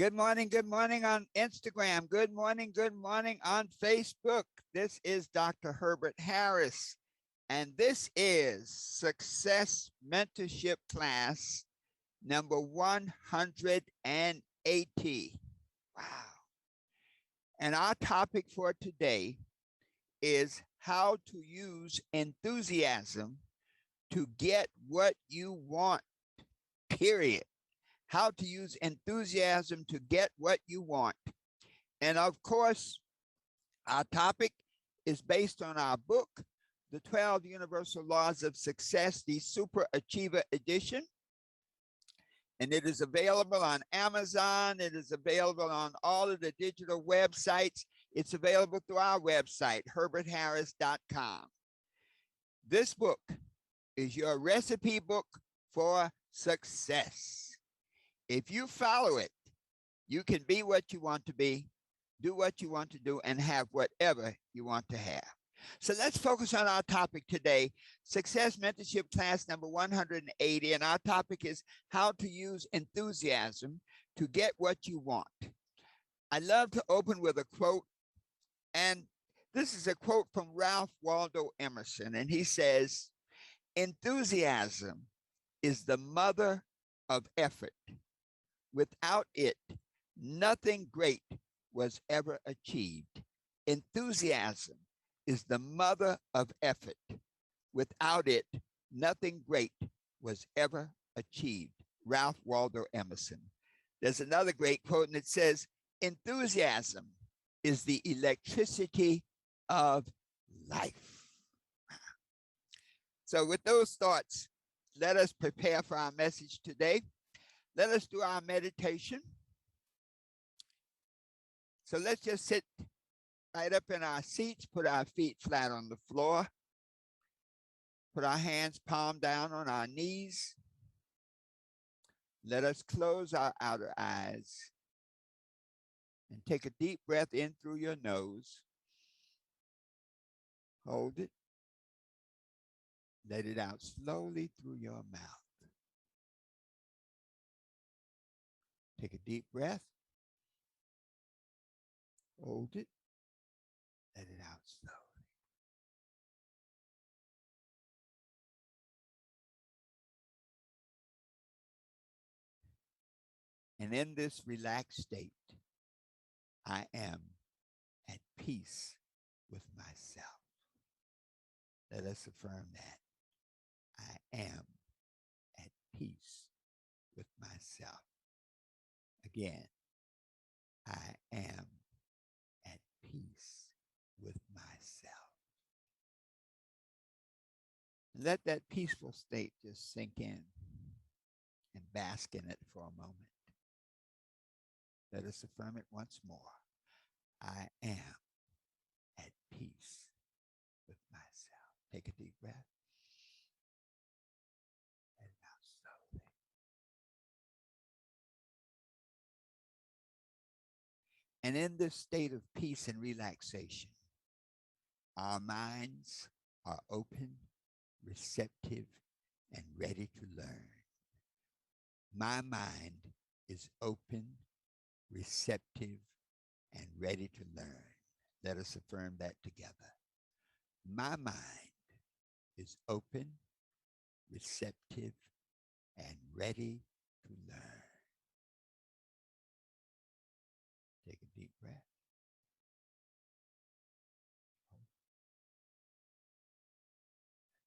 Good morning on Instagram. Good morning on Facebook. This is Dr. Herbert Harris, and this is Success Mentorship Class number 180. Wow. And our topic for today is how to use enthusiasm to get what you want, period. How to use enthusiasm to get what you want. And of course, our topic is based on our book, The 12 Universal Laws of Success, the Super Achiever Edition. And it is available on Amazon. It is available on all of the digital websites. It's available through our website, herbertharris.com. This book is your recipe book for success. If you follow it, you can be what you want to be, do what you want to do, and have whatever you want to have. So let's focus on our topic today, Success Mentorship Class number 180. And our topic is how to use enthusiasm to get what you want. I love to open with a quote, and this is a quote from Ralph Waldo Emerson. And he says, "Enthusiasm is the mother of effort. Without it, nothing great was ever achieved." Enthusiasm is the mother of effort. Without it, nothing great was ever achieved. Ralph Waldo Emerson. There's another great quote, and it says, "Enthusiasm is the electricity of life." So with those thoughts, let us prepare for our message today. Let us do our meditation. So let's just sit right up in our seats, put our feet flat on the floor, put our hands palm down on our knees. Let us close our outer eyes and take a deep breath in through your nose. Hold it. Let it out slowly through your mouth. Take a deep breath. Hold it. Let it out slowly. And in this relaxed state, I am at peace with myself. Let us affirm that. I am at peace with myself. Again, I am at peace with myself. Let that peaceful state just sink in and bask in it for a moment. Let us affirm it once more. I am at peace with myself. Take a deep breath. Let it out slowly. And in this state of peace and relaxation, our minds are open, receptive, and ready to learn. My mind is open, receptive, and ready to learn. Let us affirm that together. My mind is open, receptive, and ready to learn. Take a deep breath.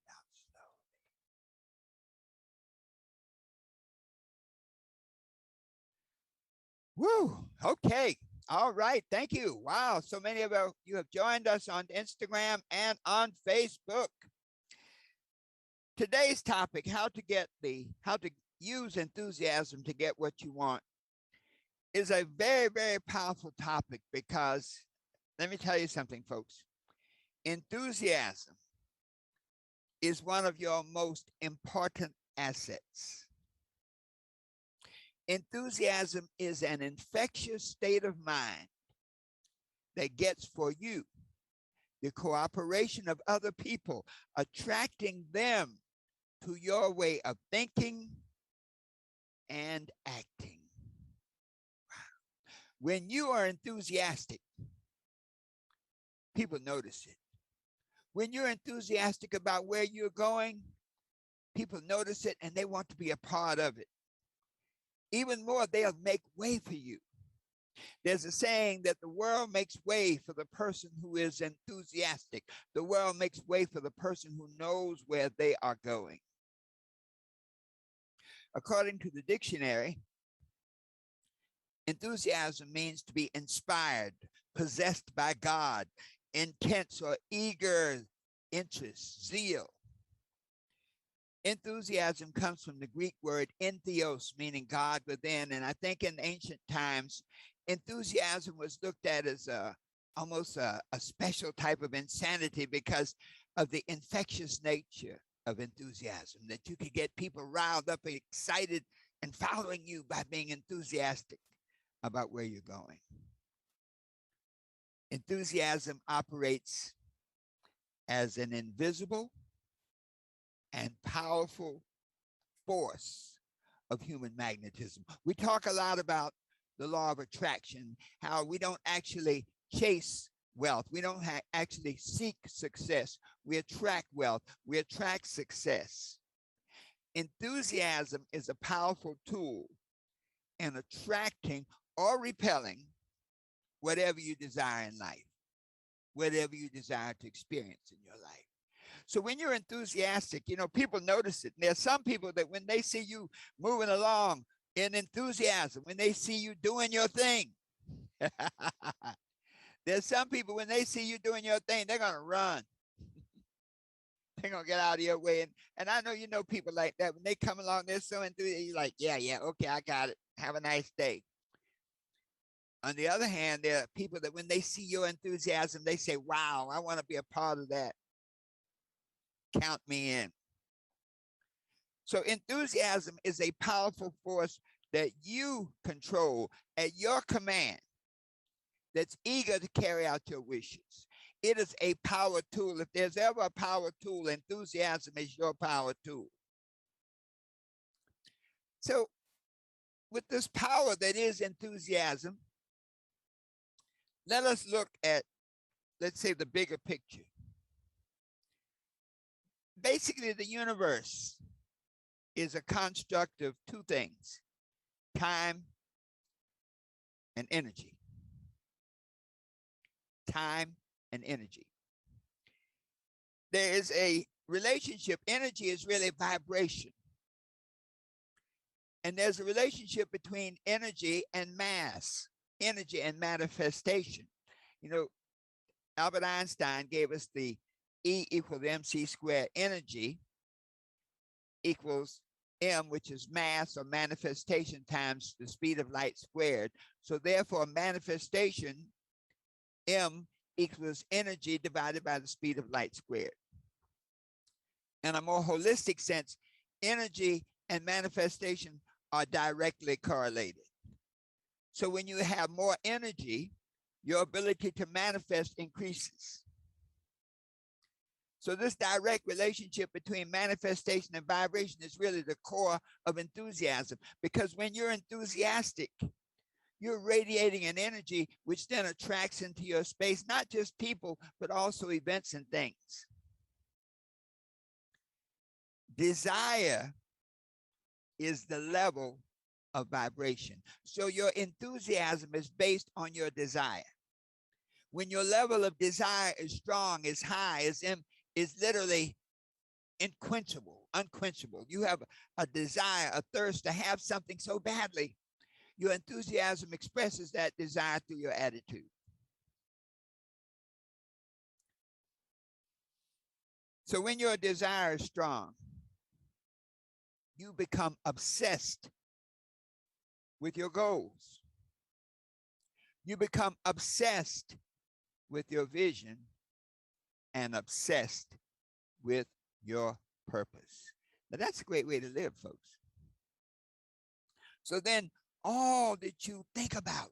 Out slowly. Woo! Okay. All right. Thank you. Wow. So many of you have joined us on Instagram and on Facebook. Today's topic, how to use enthusiasm to get what you want, is a very, very powerful topic because let me tell you something, folks. Enthusiasm is one of your most important assets. Enthusiasm is an infectious state of mind that gets for you the cooperation of other people, attracting them to your way of thinking and acting. Wow. When you are enthusiastic, people notice it. When you're enthusiastic about where you're going, people notice it and they want to be a part of it. Even more, they'll make way for you. There's a saying that the world makes way for the person who is enthusiastic. The world makes way for the person who knows where they are going. According to the dictionary, enthusiasm means to be inspired, possessed by God, intense or eager interest, zeal. Enthusiasm comes from the Greek word entheos, meaning God within. And I think in ancient times, enthusiasm was looked at as almost a special type of insanity because of the infectious nature of enthusiasm, that you could get people riled up and excited and following you by being enthusiastic about where you're going. Enthusiasm operates as an invisible and powerful force of human magnetism. We talk a lot about the law of attraction, how we don't actually chase wealth. We don't actually seek success. We attract wealth. We attract success. Enthusiasm is a powerful tool in attracting or repelling whatever you desire in life, whatever you desire to experience in your life. So when you're enthusiastic, people notice it. And there's some people that when they see you moving along in enthusiasm, when they see you doing your thing, there's some people when they see you doing your thing, they're going to run. They're going to get out of your way. And I know you know people like that. When they come along, they're so enthusiastic. You're like, yeah, okay, I got it. Have a nice day. On the other hand, there are people that when they see your enthusiasm, they say, wow, I want to be a part of that. Count me in. So enthusiasm is a powerful force that you control at your command, that's eager to carry out your wishes. It is a power tool. If there's ever a power tool, enthusiasm is your power tool. So with this power that is enthusiasm, let us look at, let's say, the bigger picture. Basically, the universe is a construct of two things: time and energy. Time and energy. There is a relationship. Energy is really vibration. And there's a relationship between energy and mass, energy and manifestation. Albert Einstein gave us the E equals mc squared. Energy equals m, which is mass or manifestation, times the speed of light squared. So therefore, manifestation, m, equals energy divided by the speed of light squared. In a more holistic sense, energy and manifestation are directly correlated. So when you have more energy, your ability to manifest increases. So this direct relationship between manifestation and vibration is really the core of enthusiasm, because when you're enthusiastic, you're radiating an energy which then attracts into your space, not just people, but also events and things. Desire is the level of vibration. So your enthusiasm is based on your desire. When your level of desire is strong, is high, is literally unquenchable. You have a desire, a thirst to have something so badly. Your enthusiasm expresses that desire through your attitude. So when your desire is strong, you become obsessed with your goals. You become obsessed with your vision and obsessed with your purpose. Now, that's a great way to live, folks. So then all that you think about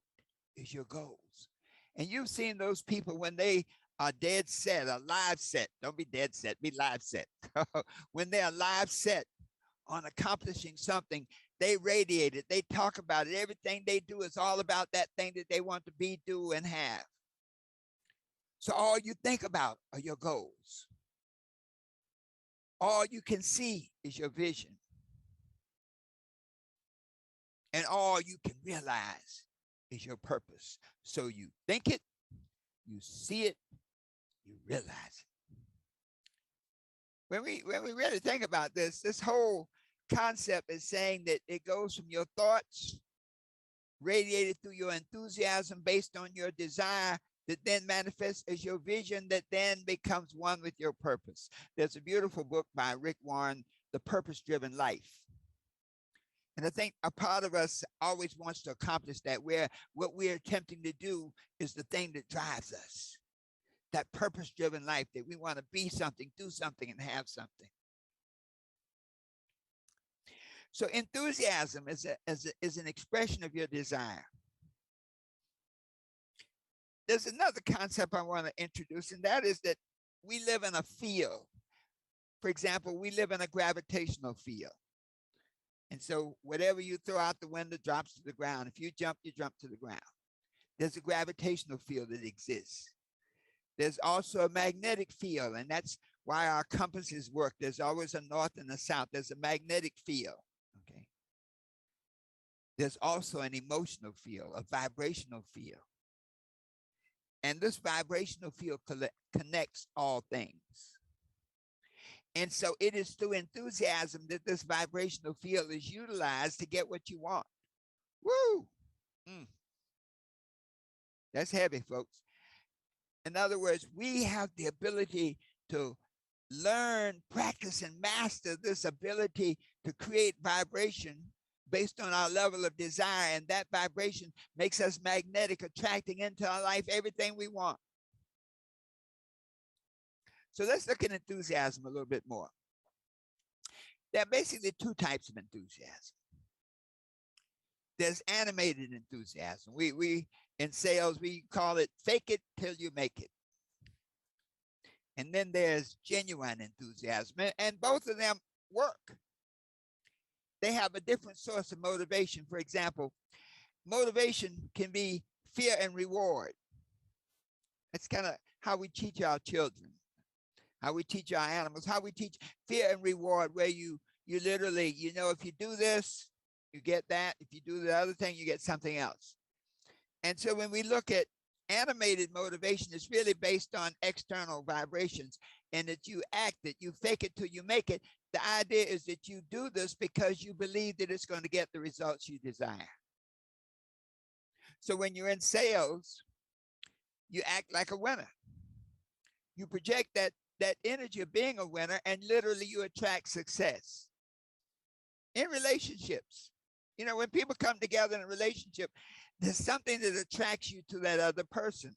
is your goals. And you've seen those people when they are dead set, or live set. Don't be dead set, be live set. When they are live set on accomplishing something, They radiate it. They talk about it. Everything they do is all about that thing that they want to be, do, and have. So all you think about are your goals. All you can see is your vision. And all you can realize is your purpose. So you think it, you see it, you realize it. When we really think about this whole concept is saying that it goes from your thoughts, radiated through your enthusiasm based on your desire, that then manifests as your vision, that then becomes one with your purpose. There's a beautiful book by Rick Warren, The Purpose-Driven Life. And I think a part of us always wants to accomplish that, where what we're attempting to do is the thing that drives us. That purpose-driven life, that we want to be something, do something, and have something. So enthusiasm is an expression of your desire. There's another concept I want to introduce, and that is that we live in a field. For example, we live in a gravitational field. And so whatever you throw out the window drops to the ground. If you jump to the ground. There's a gravitational field that exists. There's also a magnetic field, and that's why our compasses work. There's always a north and a south. There's a magnetic field, okay? There's also an emotional field, a vibrational field. And this vibrational field connects all things. And so it is through enthusiasm that this vibrational field is utilized to get what you want. Woo! That's heavy, folks. In other words, we have the ability to learn, practice, and master this ability to create vibration based on our level of desire. And that vibration makes us magnetic, attracting into our life everything we want. So let's look at enthusiasm a little bit more. There are basically two types of enthusiasm. There's animated enthusiasm. We in sales, we call it fake it till you make it. And then there's genuine enthusiasm, and both of them work. They have a different source of motivation. For example, motivation can be fear and reward. That's kind of how we teach our children, how we teach our animals, how we teach fear and reward, where you literally, if you do this, you get that. If you do the other thing, you get something else. And so when we look at animated motivation, it's really based on external vibrations, and that you act it, you fake it till you make it. The idea is that you do this because you believe that it's going to get the results you desire. So when you're in sales, you act like a winner. You project that energy of being a winner, and literally you attract success. In relationships, when people come together in a relationship, there's something that attracts you to that other person.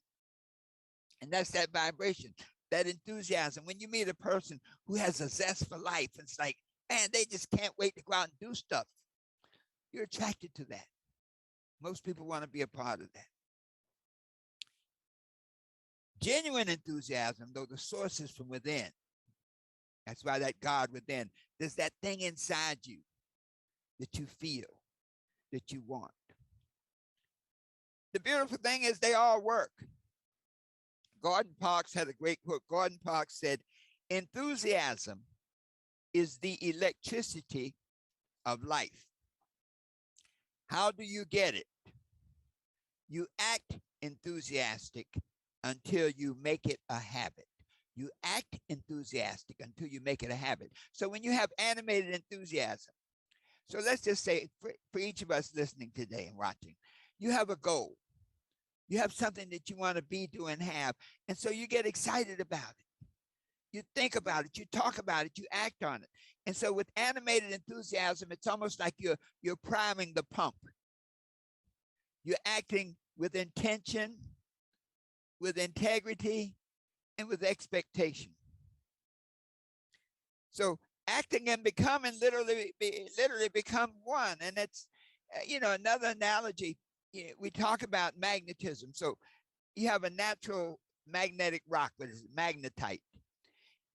And that's that vibration, that enthusiasm. When you meet a person who has a zest for life, it's like, man, they just can't wait to go out and do stuff. You're attracted to that. Most people want to be a part of that. Genuine enthusiasm, though, the source is from within. That's why that God within. There's that thing inside you that you feel, that you want. The beautiful thing is they all work. Gordon Parks had a great quote. Gordon Parks said, enthusiasm is the electricity of life. How do you get it? You act enthusiastic until you make it a habit. You act enthusiastic until you make it a habit. So when you have animated enthusiasm, so let's just say for each of us listening today and watching, you have a goal. You have something that you want to be, do, and have. And so you get excited about it. You think about it, you talk about it, you act on it. And so with animated enthusiasm, it's almost like you're priming the pump. You're acting with intention, with integrity, and with expectation. So acting and becoming literally become one. And it's, another analogy, we talk about magnetism. So you have a natural magnetic rock, what is it? Magnetite.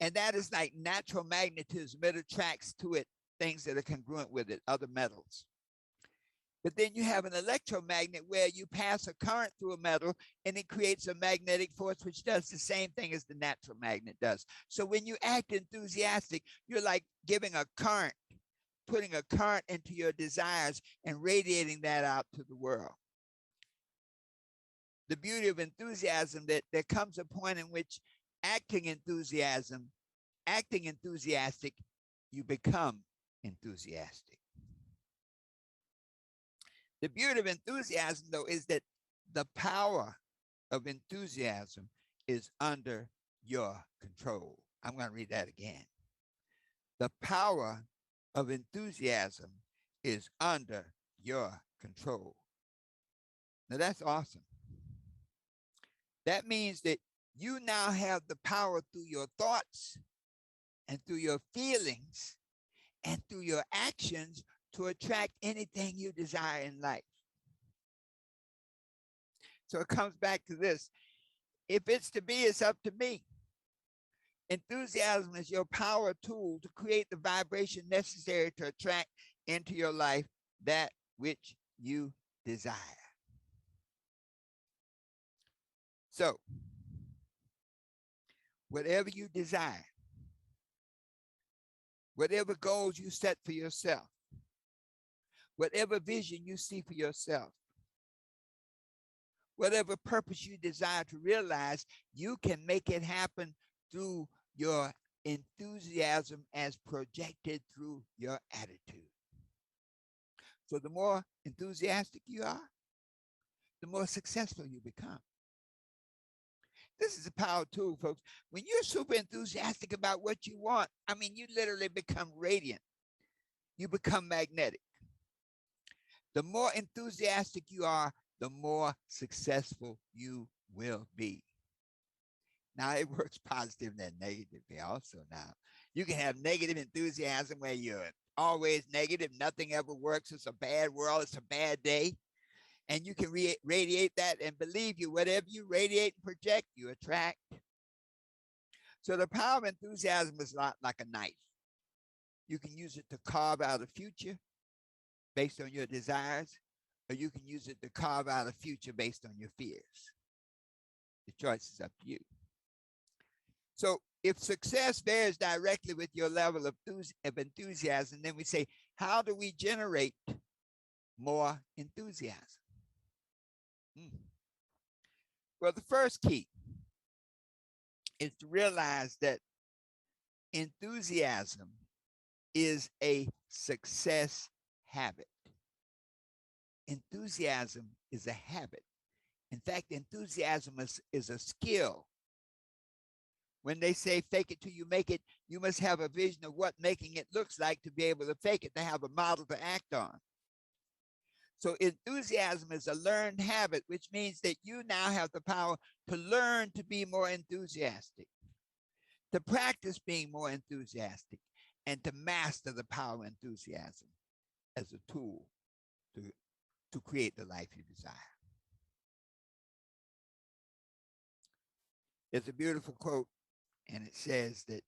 And that is like natural magnetism. It attracts to it things that are congruent with it, other metals. But then you have an electromagnet where you pass a current through a metal and it creates a magnetic force, which does the same thing as the natural magnet does. So when you act enthusiastic, you're like giving a current, putting a current into your desires and radiating that out to the world. The beauty of enthusiasm, that there comes a point in which acting enthusiastic, you become enthusiastic. The beauty of enthusiasm, though, is that the power of enthusiasm is under your control. I'm going to read that again. The power of enthusiasm is under your control. Now, that's awesome. That means that you now have the power through your thoughts and through your feelings and through your actions to attract anything you desire in life. So it comes back to this. If it's to be, it's up to me. Enthusiasm is your power tool to create the vibration necessary to attract into your life that which you desire. So, whatever you desire, whatever goals you set for yourself, whatever vision you see for yourself, whatever purpose you desire to realize, you can make it happen through your enthusiasm as projected through your attitude. So the more enthusiastic you are, the more successful you become. This is a power tool, folks. When you're super enthusiastic about what you want, I mean, you literally become radiant. You become magnetic. The more enthusiastic you are, the more successful you will be. Now, it works positive and negatively also now. You can have negative enthusiasm where you're always negative, nothing ever works, it's a bad world, it's a bad day. And you can radiate that, and believe you, whatever you radiate and project, you attract. So the power of enthusiasm is like a knife. You can use it to carve out a future based on your desires, or you can use it to carve out a future based on your fears. The choice is up to you. So if success varies directly with your level of enthusiasm, then we say, how do we generate more enthusiasm? Well, the first key is to realize that enthusiasm is a success habit. Enthusiasm is a habit. In fact, enthusiasm is a skill. When they say fake it till you make it, you must have a vision of what making it looks like to be able to fake it, to have a model to act on. So enthusiasm is a learned habit, which means that you now have the power to learn to be more enthusiastic, to practice being more enthusiastic, and to master the power of enthusiasm as a tool to create the life you desire. There's a beautiful quote, and it says that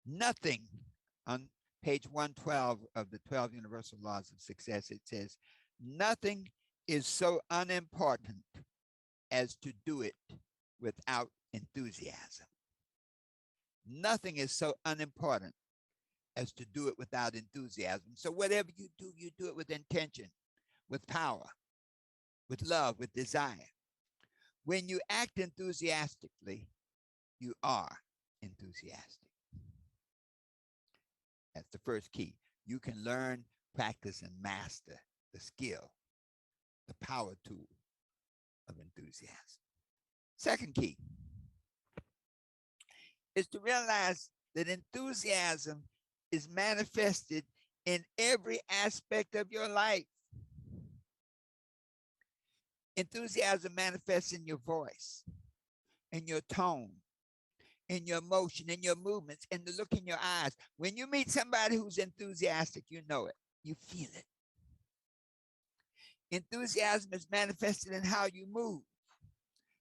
nothing, on page 112 of the 12 Universal Laws of Success, it says, nothing is so unimportant as to do it without enthusiasm. Nothing is so unimportant as to do it without enthusiasm. So whatever you do it with intention, with power, with love, with desire. When you act enthusiastically, you are enthusiastic. That's the first key. You can learn, practice, and master the skill, the power tool of enthusiasm. Second key is to realize that enthusiasm is manifested in every aspect of your life. Enthusiasm manifests in your voice, in your tone, in your motion, in your movements, in the look in your eyes. When you meet somebody who's enthusiastic, you know it, you feel it. Enthusiasm is manifested in how you move,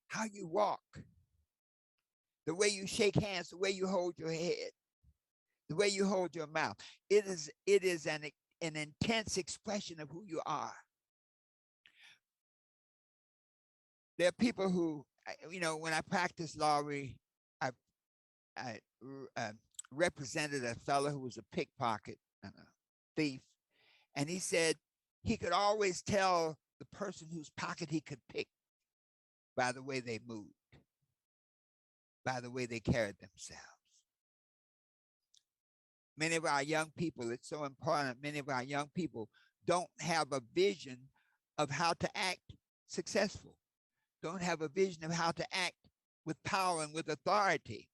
how you walk, the way you shake hands, the way you hold your head, the way you hold your mouth. It is an an intense expression of who you are. There are people who, when I practiced law, I, I represented a fellow who was a pickpocket and a thief, and he said he could always tell the person whose pocket he could pick by the way they moved, by the way they carried themselves. Many of our young people, it's so important, many of our young people don't have a vision of how to act successful, don't have a vision of how to act with power and with authority.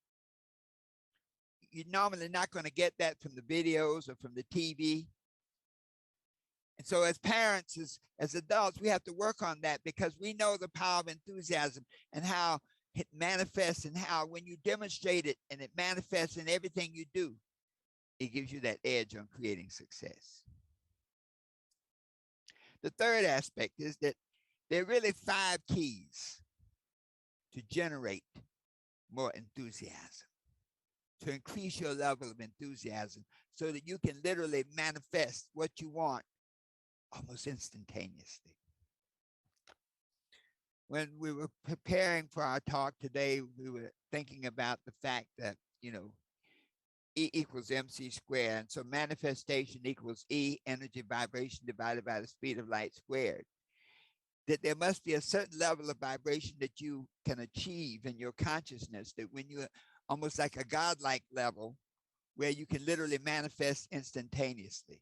You're normally not going to get that from the videos or from the TV. And so as parents, as adults, we have to work on that, because we know the power of enthusiasm and how it manifests, and how when you demonstrate it and it manifests in everything you do, it gives you that edge on creating success. The third aspect is that there are really 5 keys to generate more enthusiasm, to increase your level of enthusiasm so that you can literally manifest what you want almost instantaneously. When we were preparing for our talk today, we were thinking about the fact that, E equals mc squared. And so manifestation equals E, energy vibration, divided by the speed of light squared. That there must be a certain level of vibration that you can achieve in your consciousness, that when you're almost like a godlike level where you can literally manifest instantaneously.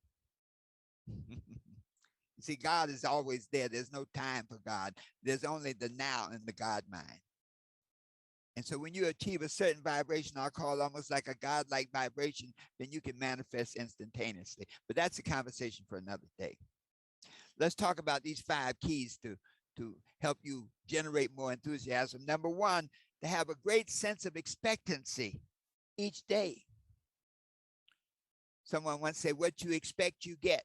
You see, God is always there. There's no time for God. There's only the now in the God mind. And so when you achieve a certain vibration, I'll call it almost like a godlike vibration, then you can manifest instantaneously. But that's a conversation for another day. Let's talk about these 5 keys to help you generate more enthusiasm. Number 1, to have a great sense of expectancy each day. Someone once said, what you expect, you get.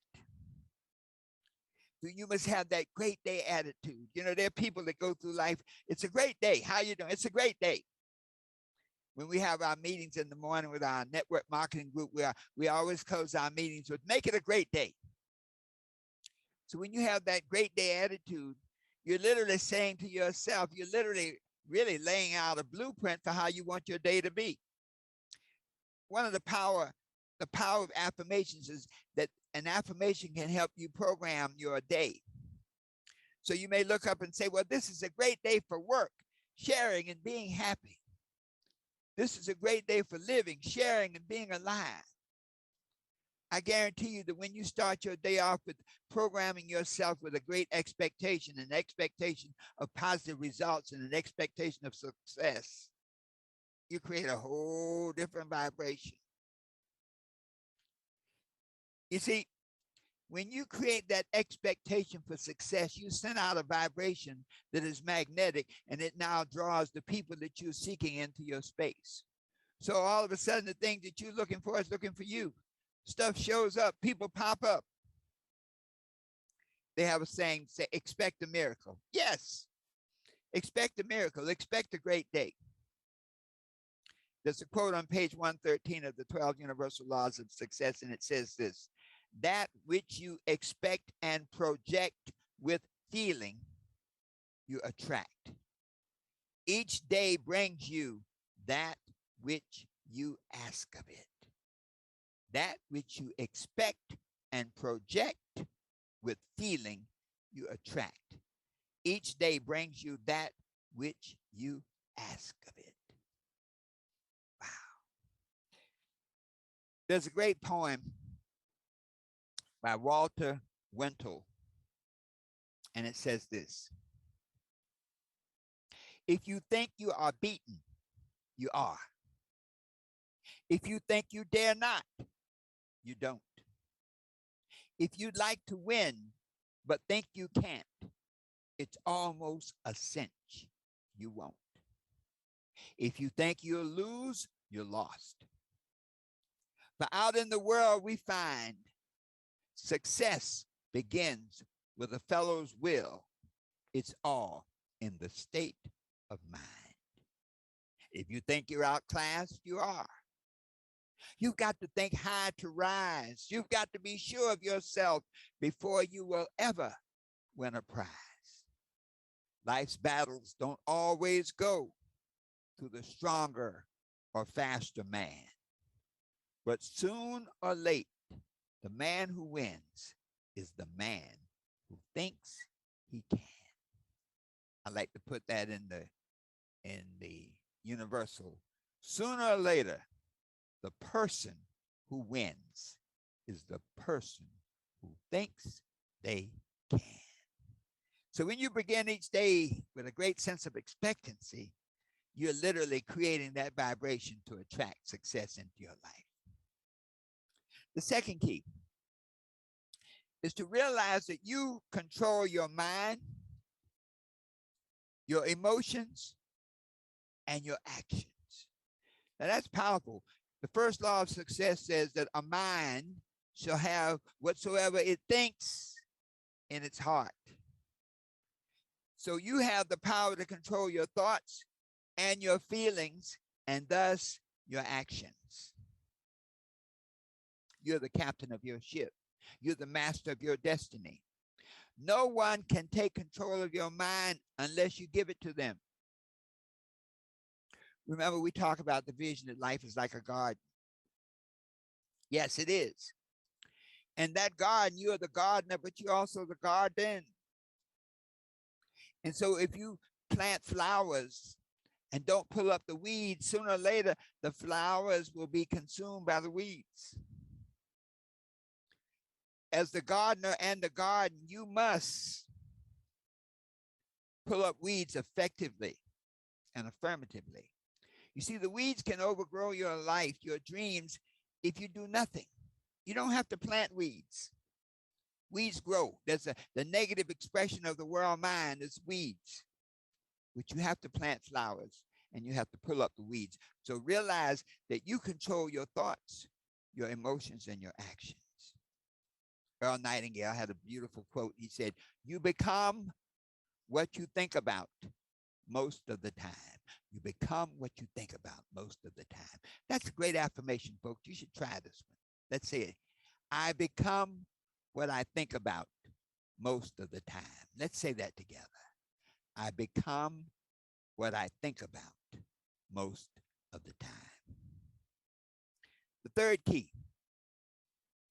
So you must have that great day attitude. There are people that go through life. It's a great day. How you doing? It's a great day. When we have our meetings in the morning with our network marketing group, we always close our meetings with, make it a great day. So when you have that great day attitude, you're literally saying to yourself, you're literally really laying out a blueprint for how you want your day to be. One of the power of affirmations is that an affirmation can help you program your day. So you may look up and say, well, this is a great day for work, sharing and being happy. This is a great day for living, sharing and being alive. I guarantee you that when you start your day off with programming yourself with a great expectation, an expectation of positive results and an expectation of success, you create a whole different vibration. You see, when you create that expectation for success, you send out a vibration that is magnetic, and it now draws the people that you're seeking into your space. So all of a sudden, the thing that you're looking for is looking for you. Stuff shows up, people pop up. They have a saying, say, expect a miracle. Yes, expect a miracle, expect a great day. There's a quote on page 113 of the 12 Universal Laws of Success, and it says this: that which you expect and project with feeling, you attract. Each day brings you that which you ask of it. That which you expect and project with feeling, you attract. Each day brings you that which you ask of it. Wow. There's a great poem by Walter Wintle, and it says this: if you think you are beaten, you are. If you think you dare not, you don't. If you'd like to win, but think you can't, it's almost a cinch you won't. If you think you'll lose, you're lost. But out in the world, we find success begins with a fellow's will. It's all in the state of mind. If you think you're outclassed, you are. You've got to think high to rise. You've got to be sure of yourself before you will ever win a prize. Life's battles don't always go to the stronger or faster man, but soon or late, the man who wins is the man who thinks he can. I like to put that in the universal. Sooner or later, the person who wins is the person who thinks they can. So when you begin each day with a great sense of expectancy, you're literally creating that vibration to attract success into your life. The second key is to realize that you control your mind, your emotions, and your actions. Now that's powerful. The first law of success says that a mind shall have whatsoever it thinks in its heart. So you have the power to control your thoughts and your feelings, and thus your actions. You're the captain of your ship. You're the master of your destiny. No one can take control of your mind unless you give it to them. Remember, we talk about the vision that life is like a garden. Yes, it is. And that garden, you are the gardener, but you're also the garden. And so if you plant flowers and don't pull up the weeds, sooner or later, the flowers will be consumed by the weeds. As the gardener and the garden, you must pull up weeds effectively and affirmatively. You see, the weeds can overgrow your life, your dreams, if you do nothing. You don't have to plant weeds. Weeds grow. The negative expression of the world mind is weeds, which you have to plant flowers and you have to pull up the weeds. So realize that you control your thoughts, your emotions, and your actions. Earl Nightingale had a beautiful quote. He said, "You become what you think about most of the time. You become what you think about most of the time." That's a great affirmation, folks. You should try this one. Let's say it. I become what I think about most of the time. Let's say that together. I become what I think about most of the time. The third key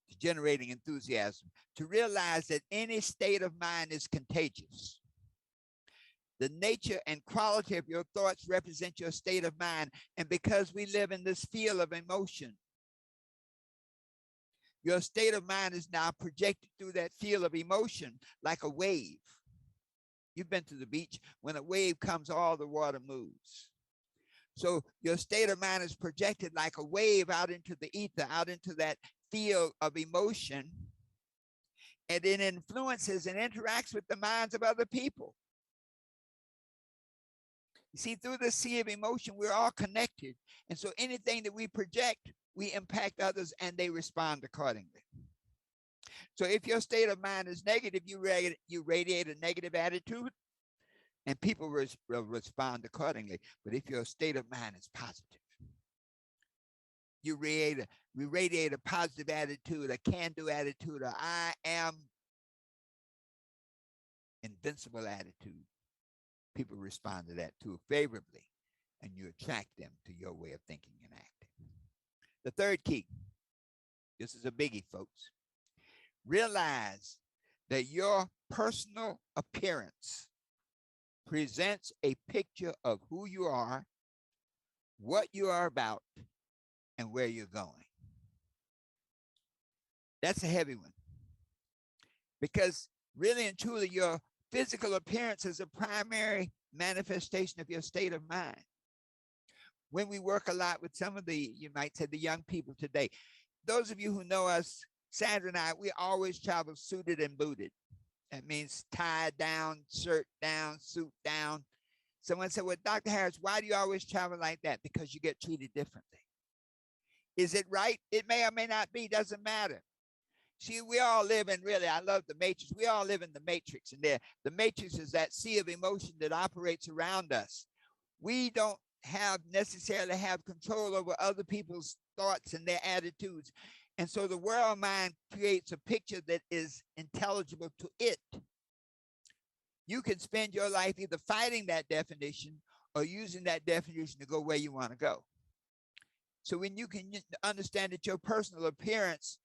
to generating enthusiasm, to realize that any state of mind is contagious. The nature and quality of your thoughts represent your state of mind. And because we live in this field of emotion, your state of mind is now projected through that field of emotion like a wave. You've been to the beach. When a wave comes, all the water moves. So your state of mind is projected like a wave out into the ether, out into that field of emotion. And it influences and interacts with the minds of other people. You see, through the sea of emotion, we're all connected. And so anything that we project, we impact others and they respond accordingly. So if your state of mind is negative, you radiate a negative attitude and people will respond accordingly. But if your state of mind is positive, you radiate a positive attitude, a can-do attitude, a I am invincible attitude. People respond to that too favorably, and you attract them to your way of thinking and acting. The third key, this is a biggie, folks. Realize that your personal appearance presents a picture of who you are, what you are about, and where you're going. That's a heavy one. Because really and truly, your physical appearance is a primary manifestation of your state of mind. When we work a lot with some of the, you might say, the young people today, those of you who know us, Sandra and I, we always travel suited and booted. That means tie down, shirt down, suit down. Someone said, well, Dr. Harris, why do you always travel like that? Because you get treated differently. Is it right? It may or may not be, doesn't matter. See, we all live in, really, I love the matrix. We all live in the matrix. And the matrix is that sea of emotion that operates around us. We don't necessarily have control over other people's thoughts and their attitudes. And so the world mind creates a picture that is intelligible to it. You can spend your life either fighting that definition or using that definition to go where you want to go. So when you can understand that your personal appearance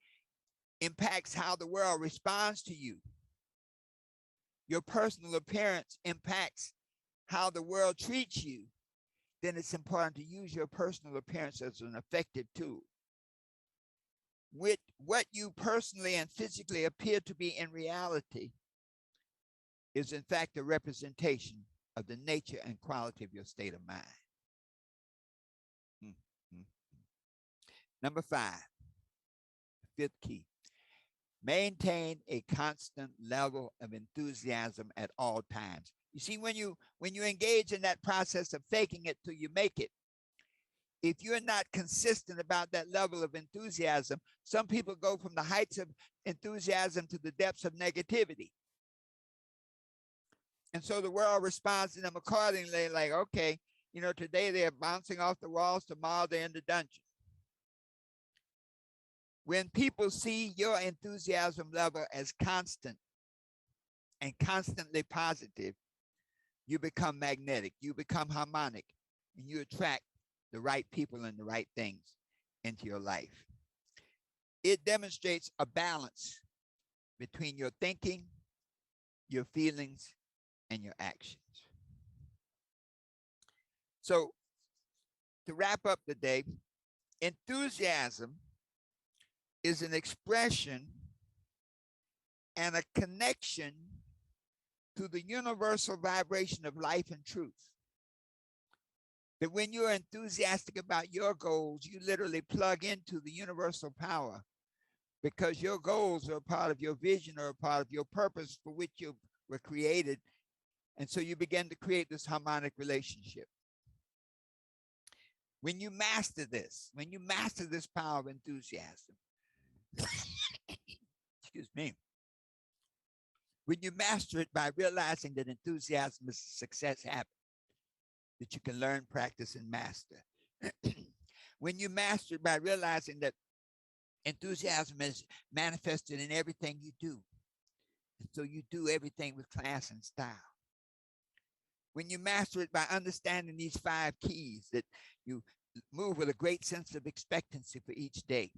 impacts how the world responds to you, your personal appearance impacts how the world treats you, then it's important to use your personal appearance as an effective tool. With what you personally and physically appear to be in reality is in fact a representation of the nature and quality of your state of mind. Number 5, fifth key, maintain a constant level of enthusiasm at all times. You see, when you engage in that process of faking it till you make it, if you're not consistent about that level of enthusiasm, some people go from the heights of enthusiasm to the depths of negativity. And so the world responds to them accordingly, like, okay, today they're bouncing off the walls, tomorrow they're in the dungeon. When people see your enthusiasm level as constant and constantly positive, you become magnetic, you become harmonic, and you attract the right people and the right things into your life. It demonstrates a balance between your thinking, your feelings, and your actions. So to wrap up the day, enthusiasm is an expression and a connection to the universal vibration of life and truth. That when you're enthusiastic about your goals, you literally plug into the universal power, because your goals are a part of your vision or a part of your purpose for which you were created. And so you begin to create this harmonic relationship. When you master this power of enthusiasm, excuse me, when you master it by realizing that enthusiasm is a success habit that you can learn, practice, and master. When you master it by realizing that enthusiasm is manifested in everything you do, and so you do everything with class and style. When you master it by understanding these 5 keys, that you move with a great sense of expectancy for each day,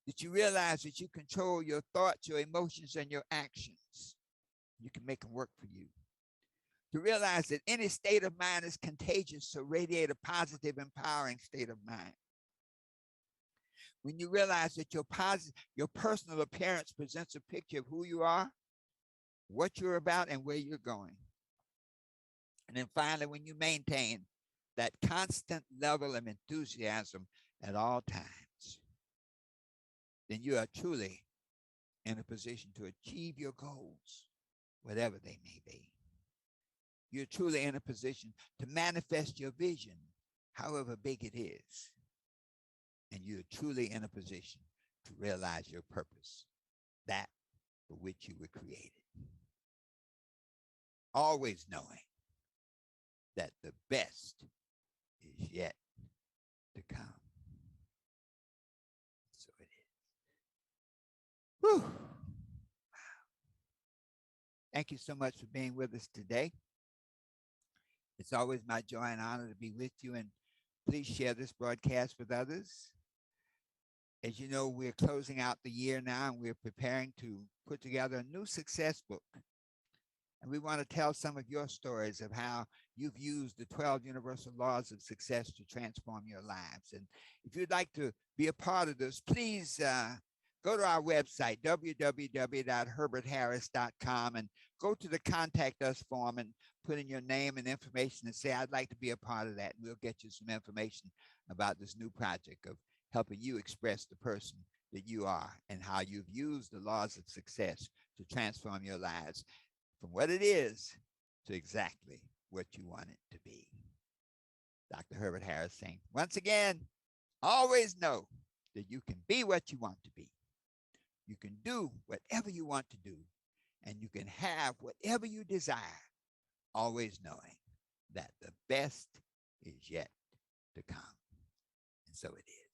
that you realize that you control your thoughts, your emotions, and your actions. You can make them work for you. To realize that any state of mind is contagious, so radiate a positive, empowering state of mind. When you realize that your personal appearance presents a picture of who you are, what you're about, and where you're going. And then finally, when you maintain that constant level of enthusiasm at all times, then you are truly in a position to achieve your goals, whatever they may be. You're truly in a position to manifest your vision, however big it is. And you're truly in a position to realize your purpose, that for which you were created. Always knowing that the best is yet to come. So it is. Whew. Wow. Thank you so much for being with us today. It's always my joy and honor to be with you, and please share this broadcast with others. As you know, we're closing out the year now, and we're preparing to put together a new success book. And we want to tell some of your stories of how you've used the 12 universal laws of success to transform your lives. And if you'd like to be a part of this, please go to our website, www.herbertharris.com, and go to the Contact Us form and put in your name and information and say, I'd like to be a part of that. And we'll get you some information about this new project of helping you express the person that you are and how you've used the laws of success to transform your lives from what it is to exactly what you want it to be. Dr. Herbert Harris saying, once again, always know that you can be what you want to be. You can do whatever you want to do, and you can have whatever you desire, always knowing that the best is yet to come. And so it is.